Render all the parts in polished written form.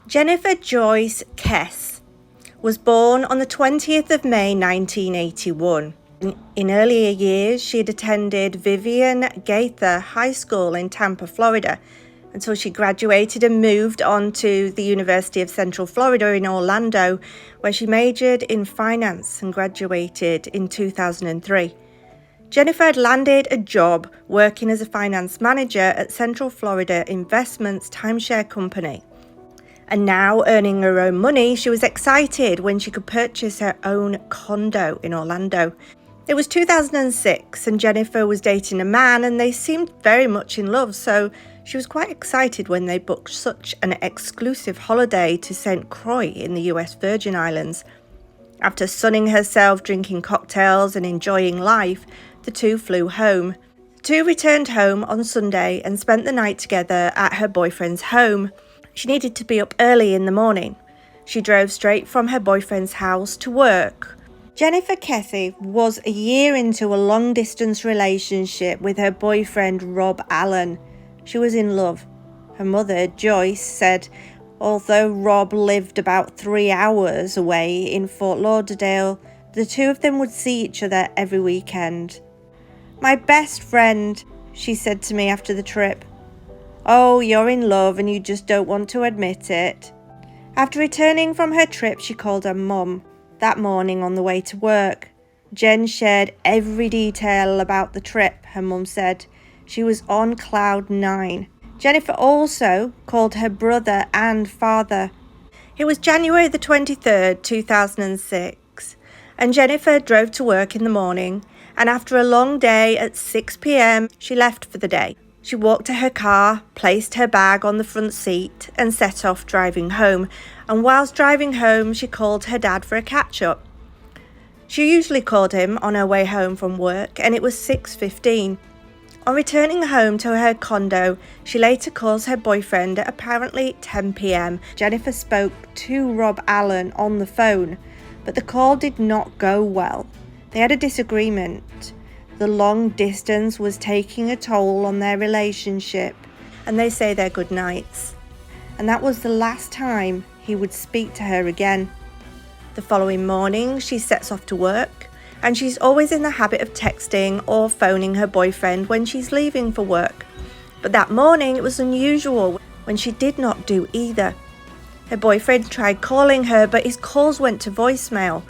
Jennifer Joyce Kesse was born on the 20th of May 1981. In earlier years, she had attended Vivian Gaither High School in Tampa, Florida, until she graduated and moved on to the University of Central Florida in Orlando, where she majored in finance and graduated in 2003. Jennifer had landed a job working as a finance manager at Central Florida Investments timeshare company. And now, earning her own money, she was excited when she could purchase her own condo in Orlando. It was 2006 and Jennifer was dating a man and they seemed very much in love, so she was quite excited when they booked such an exclusive holiday to St. Croix in the US Virgin Islands. After sunning herself, drinking cocktails and enjoying life, the two flew home. The two returned home on Sunday and spent the night together at her boyfriend's home. She needed to be up early in the morning. She drove straight from her boyfriend's house to work. Jennifer Kesse was a year into a long-distance relationship with her boyfriend Rob Allen. She was in love. Her mother, Joyce, said although Rob lived about 3 hours away in Fort Lauderdale, the two of them would see each other every weekend. "My best friend," she said to me after the trip. "Oh, you're in love and you just don't want to admit it." After returning from her trip, she called her mum that morning on the way to work. Jen shared every detail about the trip, her mum said. She was on cloud 9. Jennifer also called her brother and father. It was January the 23rd, 2006, and Jennifer drove to work in the morning, and after a long day at 6 p.m, she left for the day. She walked to her car, placed her bag on the front seat and set off driving home. And whilst driving home, she called her dad for a catch-up. She usually called him on her way home from work and it was 6:15. On returning home to her condo, she later calls her boyfriend at apparently 10 p.m. Jennifer spoke to Rob Allen on the phone, but the call did not go well. They had a disagreement. The long distance was taking a toll on their relationship, and they say their goodnights. And that was the last time he would speak to her again. The following morning, she sets off to work, and she's always in the habit of texting or phoning her boyfriend when she's leaving for work. But that morning, it was unusual when she did not do either. Her boyfriend tried calling her, but his calls went to voicemail.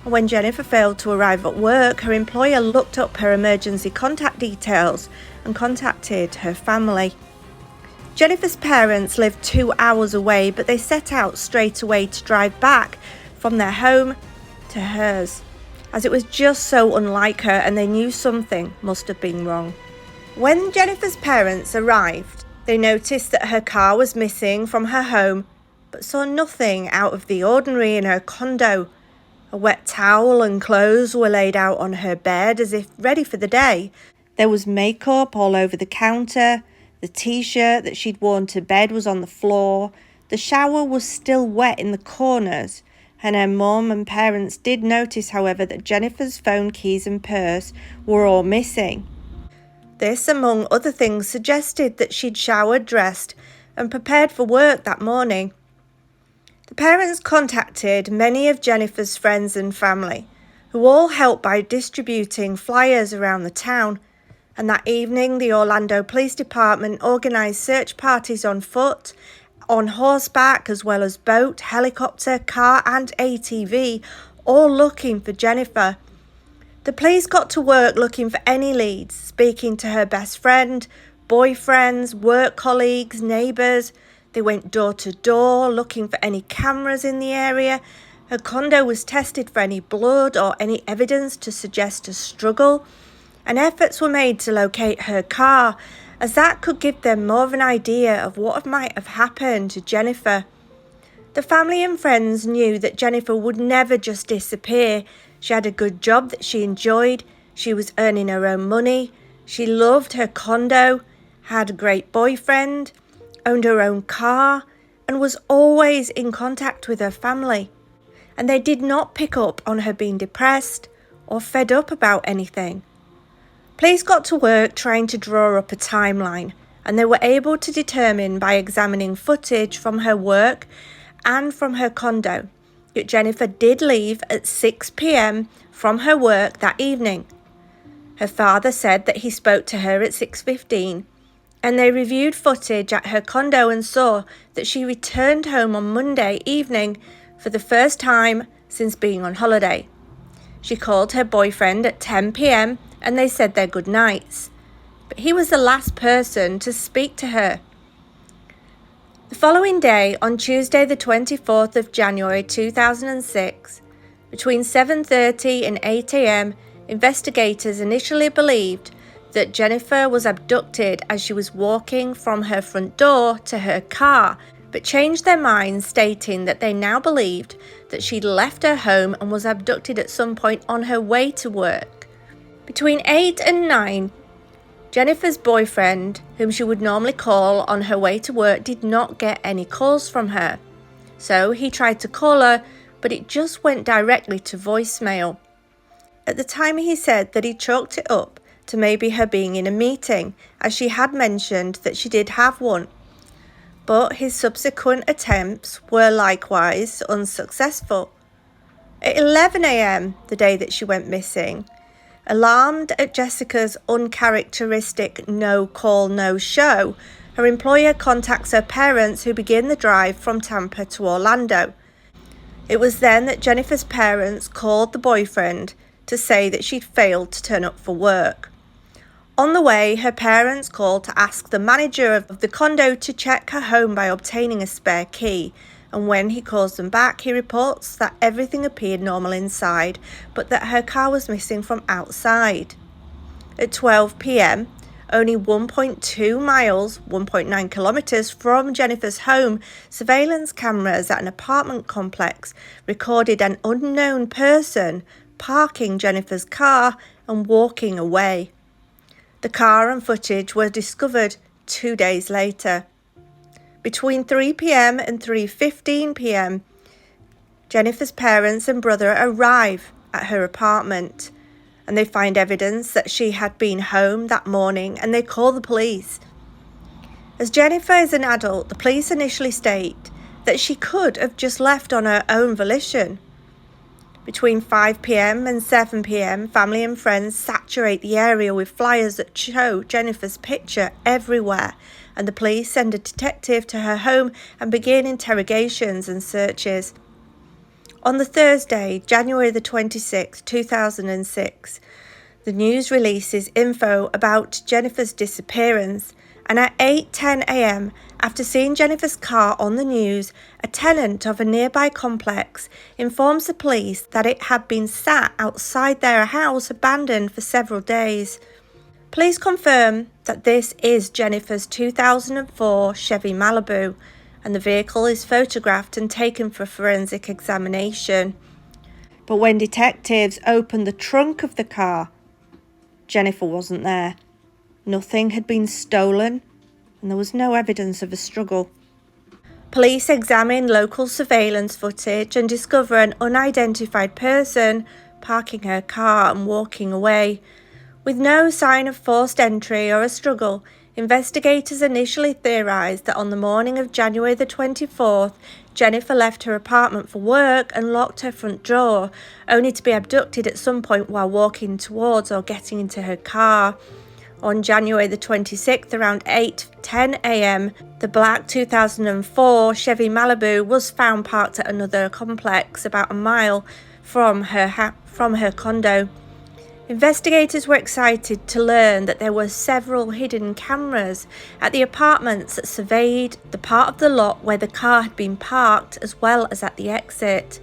When Jennifer failed to arrive at work, her employer looked up her emergency contact details and contacted her family. Jennifer's parents lived 2 hours away, but they set out straight away to drive back from their home to hers, as it was just so unlike her and they knew something must have been wrong. When Jennifer's parents arrived, they noticed that her car was missing from her home, but saw nothing out of the ordinary in her condo. A wet towel and clothes were laid out on her bed as if ready for the day. There was makeup all over the counter. The t-shirt that she'd worn to bed was on the floor. The shower was still wet in the corners. And her mum and parents did notice, however, that Jennifer's phone, keys and purse were all missing. This, among other things, suggested that she'd showered, dressed and prepared for work that morning. The parents contacted many of Jennifer's friends and family, who all helped by distributing flyers around the town. And that evening, the Orlando Police Department organised search parties on foot, on horseback, as well as boat, helicopter, car and ATV, all looking for Jennifer. The police got to work looking for any leads, speaking to her best friend, boyfriends, work colleagues, neighbours. They went door to door looking for any cameras in the area. Her condo was tested for any blood or any evidence to suggest a struggle. And efforts were made to locate her car, as that could give them more of an idea of what might have happened to Jennifer. The family and friends knew that Jennifer would never just disappear. She had a good job that she enjoyed. She was earning her own money. She loved her condo, had a great boyfriend, owned her own car, and was always in contact with her family. And they did not pick up on her being depressed or fed up about anything. Police got to work trying to draw up a timeline, and they were able to determine by examining footage from her work and from her condo that Jennifer did leave at 6 p.m. from her work that evening. Her father said that he spoke to her at 6:15, and they reviewed footage at her condo and saw that she returned home on Monday evening for the first time since being on holiday. She called her boyfriend at 10 p.m. and they said their good nights, but he was the last person to speak to her. The following day, on Tuesday the 24th of January 2006, between 7:30 and 8 a.m, investigators initially believed that Jennifer was abducted as she was walking from her front door to her car, but changed their minds, stating that they now believed that she'd left her home and was abducted at some point on her way to work. Between 8 and 9, Jennifer's boyfriend, whom she would normally call on her way to work, did not get any calls from her. So he tried to call her, but it just went directly to voicemail. At the time, he said that he chalked it up to maybe her being in a meeting, as she had mentioned that she did have one. But his subsequent attempts were likewise unsuccessful. At 11 a.m, the day that she went missing, alarmed at Jessica's uncharacteristic no-call, no-show, her employer contacts her parents, who begin the drive from Tampa to Orlando. It was then that Jennifer's parents called the boyfriend to say that she'd failed to turn up for work. On the way, her parents called to ask the manager of the condo to check her home by obtaining a spare key, and when he calls them back, he reports that everything appeared normal inside, but that her car was missing from outside. At 12 p.m, only 1.2 miles, 1.9 kilometers from Jennifer's home, surveillance cameras at an apartment complex recorded an unknown person parking Jennifer's car and walking away. The car and footage were discovered 2 days later. Between 3 p.m. and 3:15 p.m, Jennifer's parents and brother arrive at her apartment, and they find evidence that she had been home that morning, and they call the police. As Jennifer is an adult, the police initially state that she could have just left on her own volition. Between 5 p.m. and 7 p.m, family and friends saturate the area with flyers that show Jennifer's picture everywhere, and the police send a detective to her home and begin interrogations and searches. On the Thursday, January the 26th, 2006, the news releases info about Jennifer's disappearance, and at 8:10 a.m, after seeing Jennifer's car on the news, a tenant of a nearby complex informs the police that it had been sat outside their house abandoned for several days. Police confirm that this is Jennifer's 2004 Chevy Malibu, and the vehicle is photographed and taken for forensic examination. But when detectives opened the trunk of the car, Jennifer wasn't there. Nothing had been stolen, and there was no evidence of a struggle. Police examine local surveillance footage and discover an unidentified person parking her car and walking away. With no sign of forced entry or a struggle, investigators initially theorized that on the morning of January the 24th, Jennifer left her apartment for work and locked her front door, only to be abducted at some point while walking towards or getting into her car. On January the 26th, around 8:10 a.m, the black 2004 Chevy Malibu was found parked at another complex about a mile from her condo. Investigators were excited to learn that there were several hidden cameras at the apartments that surveyed the part of the lot where the car had been parked, as well as at the exit.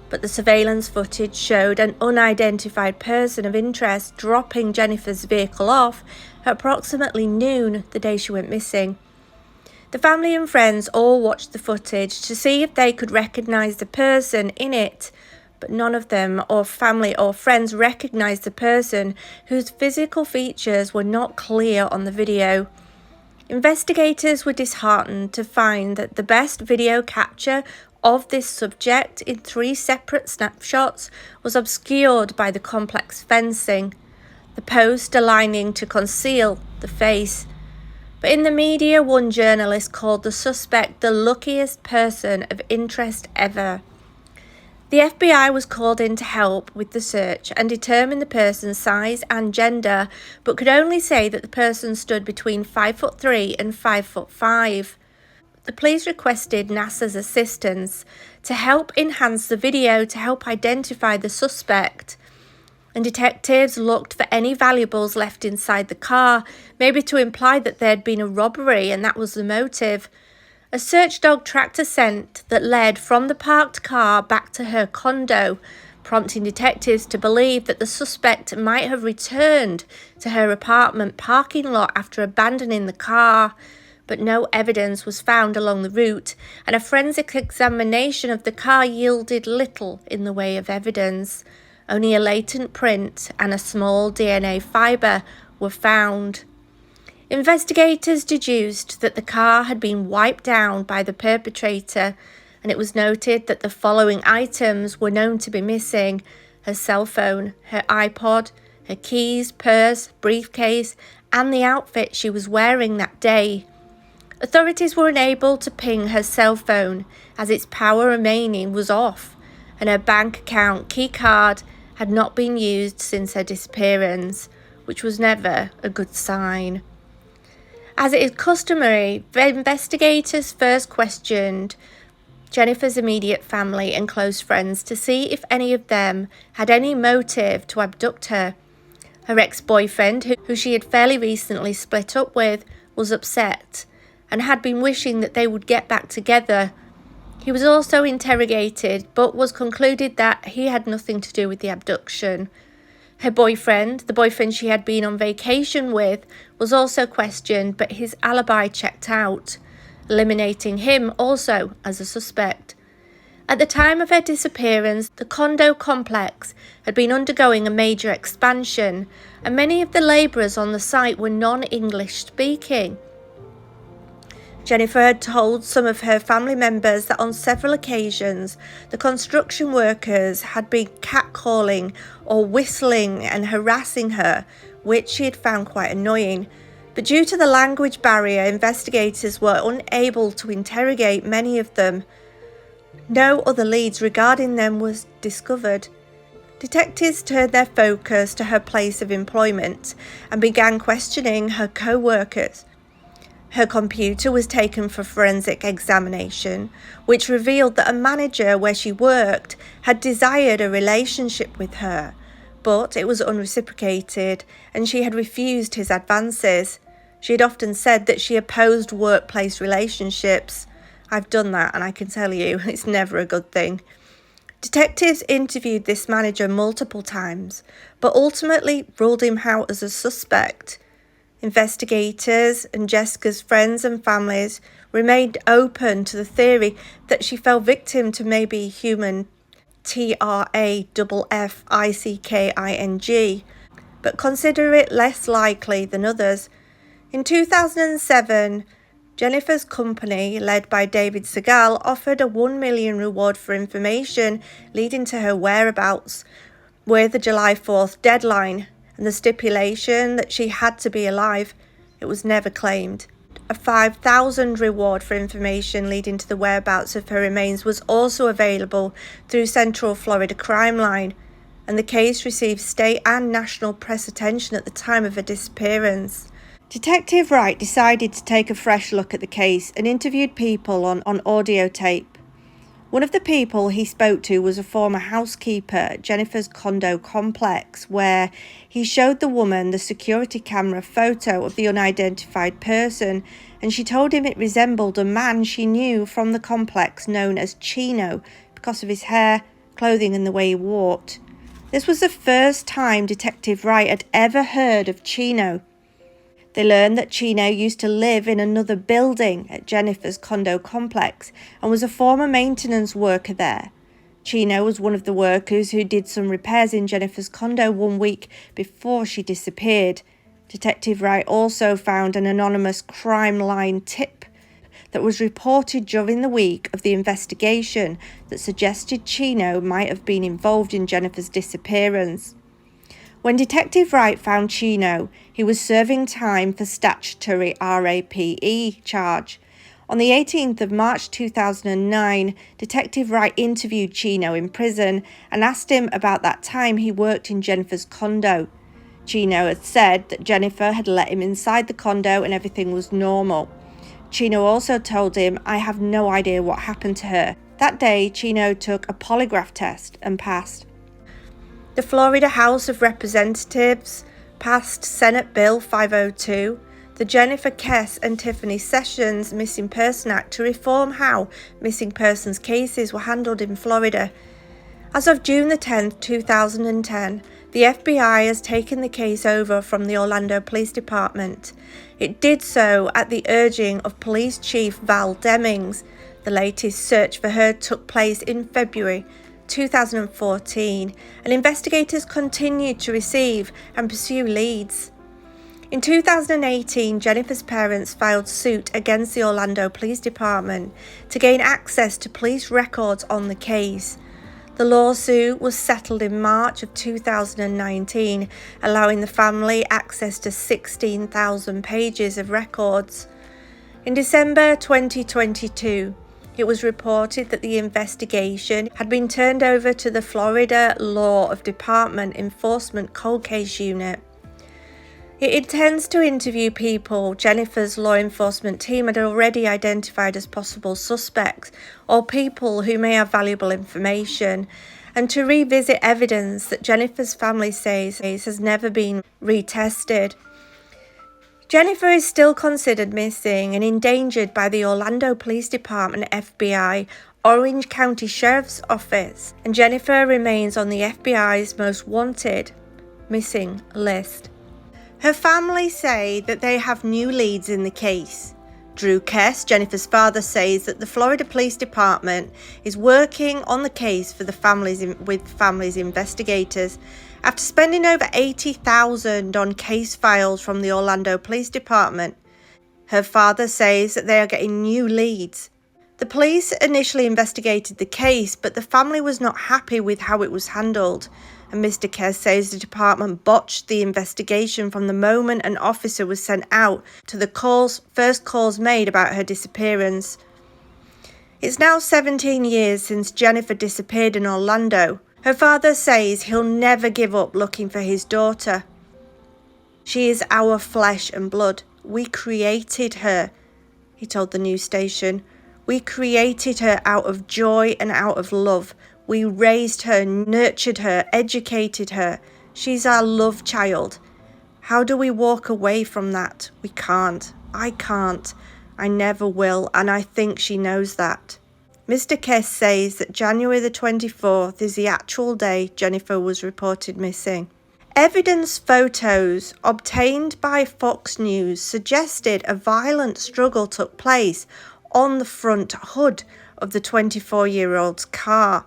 But the surveillance footage showed an unidentified person of interest dropping Jennifer's vehicle off at approximately noon the day she went missing. The family and friends all watched the footage to see if they could recognize the person in it, but none of them or family or friends recognized the person, whose physical features were not clear on the video. Investigators were disheartened to find that the best video capture of this subject in 3 separate snapshots was obscured by the complex fencing, the post aligning to conceal the face. But in the media, one journalist called the suspect the luckiest person of interest ever. The FBI was called in to help with the search and determine the person's size and gender, but could only say that the person stood between 5'3" and 5'5". The police requested NASA's assistance to help enhance the video to help identify the suspect. And detectives looked for any valuables left inside the car, maybe to imply that there had been a robbery and that was the motive. A search dog tracked a scent that led from the parked car back to her condo, prompting detectives to believe that the suspect might have returned to her apartment parking lot after abandoning the car. But no evidence was found along the route, and a forensic examination of the car yielded little in the way of evidence. Only a latent print and a small DNA fibre were found. Investigators deduced that the car had been wiped down by the perpetrator, and it was noted that the following items were known to be missing: her cell phone, her iPod, her keys, purse, briefcase, and the outfit she was wearing that day. Authorities were unable to ping her cell phone as its power remaining was off, and her bank account key card had not been used since her disappearance, which was never a good sign. As it is customary, the investigators first questioned Jennifer's immediate family and close friends to see if any of them had any motive to abduct her. Her ex-boyfriend, who she had fairly recently split up with, was upset and had been wishing that they would get back together. He was also interrogated, but was concluded that he had nothing to do with the abduction. Her boyfriend, the boyfriend she had been on vacation with, was also questioned, but his alibi checked out, eliminating him also as a suspect. At the time of her disappearance, the condo complex had been undergoing a major expansion, and many of the labourers on the site were non-English speaking. Jennifer had told some of her family members that on several occasions the construction workers had been catcalling or whistling and harassing her, which she had found quite annoying. But due to the language barrier, investigators were unable to interrogate many of them. No other leads regarding them was discovered. Detectives turned their focus to her place of employment and began questioning her co-workers. Her computer was taken for forensic examination, which revealed that a manager where she worked had desired a relationship with her, but it was unreciprocated and she had refused his advances. She had often said that she opposed workplace relationships. I've done that and I can tell you it's never a good thing. Detectives interviewed this manager multiple times, but ultimately ruled him out as a suspect. Investigators and Jessica's friends and families remained open to the theory that she fell victim to maybe human trafficking, but consider it less likely than others. In 2007, Jennifer's company, led by David Segal, offered a $1 million reward for information leading to her whereabouts, with a July 4th deadline, and the stipulation that she had to be alive. It was never claimed. A $5,000 reward for information leading to the whereabouts of her remains was also available through Central Florida Crime Line, and the case received state and national press attention at the time of her disappearance. Detective Wright decided to take a fresh look at the case and interviewed people on audio tape. One of the people he spoke to was a former housekeeper at Jennifer's condo complex, where he showed the woman the security camera photo of the unidentified person, and she told him it resembled a man she knew from the complex known as Chino because of his hair, clothing and the way he walked. This was the first time Detective Wright had ever heard of Chino. They learned that Chino used to live in another building at Jennifer's condo complex and was a former maintenance worker there. Chino was one of the workers who did some repairs in Jennifer's condo 1 week before she disappeared. Detective Wright also found an anonymous crime line tip that was reported during the week of the investigation that suggested Chino might have been involved in Jennifer's disappearance. When Detective Wright found Chino, he was serving time for statutory RAPE charge. On the 18th of March 2009, Detective Wright interviewed Chino in prison and asked him about that time he worked in Jennifer's condo. Chino had said that Jennifer had let him inside the condo and everything was normal. Chino also told him, "I have no idea what happened to her." That day, Chino took a polygraph test and passed. The Florida House of Representatives passed Senate Bill 502, the Jennifer Kesse and Tiffany Sessions Missing Person Act, to reform how missing persons cases were handled in Florida. As of June the 10th, 2010, the FBI has taken the case over from the Orlando Police Department. It did so at the urging of Police Chief Val Demings. The latest search for her took place in February 2014, and investigators continued to receive and pursue leads. In 2018, Jennifer's parents filed suit against the Orlando Police Department to gain access to police records on the case. The lawsuit was settled in March of 2019, allowing the family access to 16,000 pages of records. In December 2022, it was reported that the investigation had been turned over to the Florida Law of Department Enforcement Cold Case Unit. It intends to interview people Jennifer's law enforcement team had already identified as possible suspects or people who may have valuable information, and to revisit evidence that Jennifer's family says has never been retested. Jennifer is still considered missing and endangered by the Orlando Police Department, FBI, Orange County Sheriff's Office, and Jennifer remains on the FBI's most wanted missing list. Her family say that they have new leads in the case. Drew Kesse, Jennifer's father, says that the Florida Police Department is working on the case for the family's investigators. After spending over $80,000 on case files from the Orlando Police Department, her father says that they are getting new leads. The police initially investigated the case, but the family was not happy with how it was handled, and Mr. Kesse says the department botched the investigation from the moment an officer was sent out to the first calls made about her disappearance. It's now 17 years since Jennifer disappeared in Orlando. Her father says he'll never give up looking for his daughter. "She is our flesh and blood. We created her," he told the news station. "We created her out of joy and out of love. We raised her, nurtured her, educated her. She's our love child. How do we walk away from that? We can't. I can't. I never will, and I think she knows that." Mr. Kesse says that January the 24th is the actual day Jennifer was reported missing. Evidence photos obtained by Fox News suggested a violent struggle took place on the front hood of the 24-year-old's car,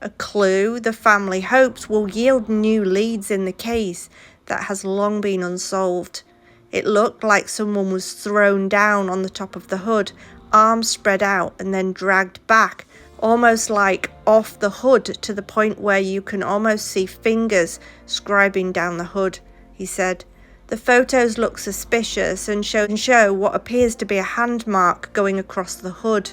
a clue the family hopes will yield new leads in the case that has long been unsolved. It looked like someone was thrown down on the top of the hood, arms spread out and then dragged back, almost like off the hood to the point where you can almost see fingers scribing down the hood, he said. The photos look suspicious and show what appears to be a hand mark going across the hood.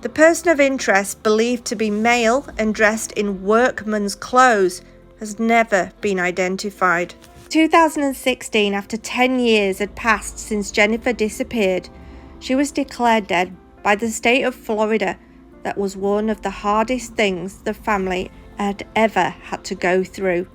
The person of interest, believed to be male and dressed in workman's clothes, has never been identified. 2016, after 10 years had passed since Jennifer disappeared, she was declared dead by the state of Florida. That was one of the hardest things the family had ever had to go through.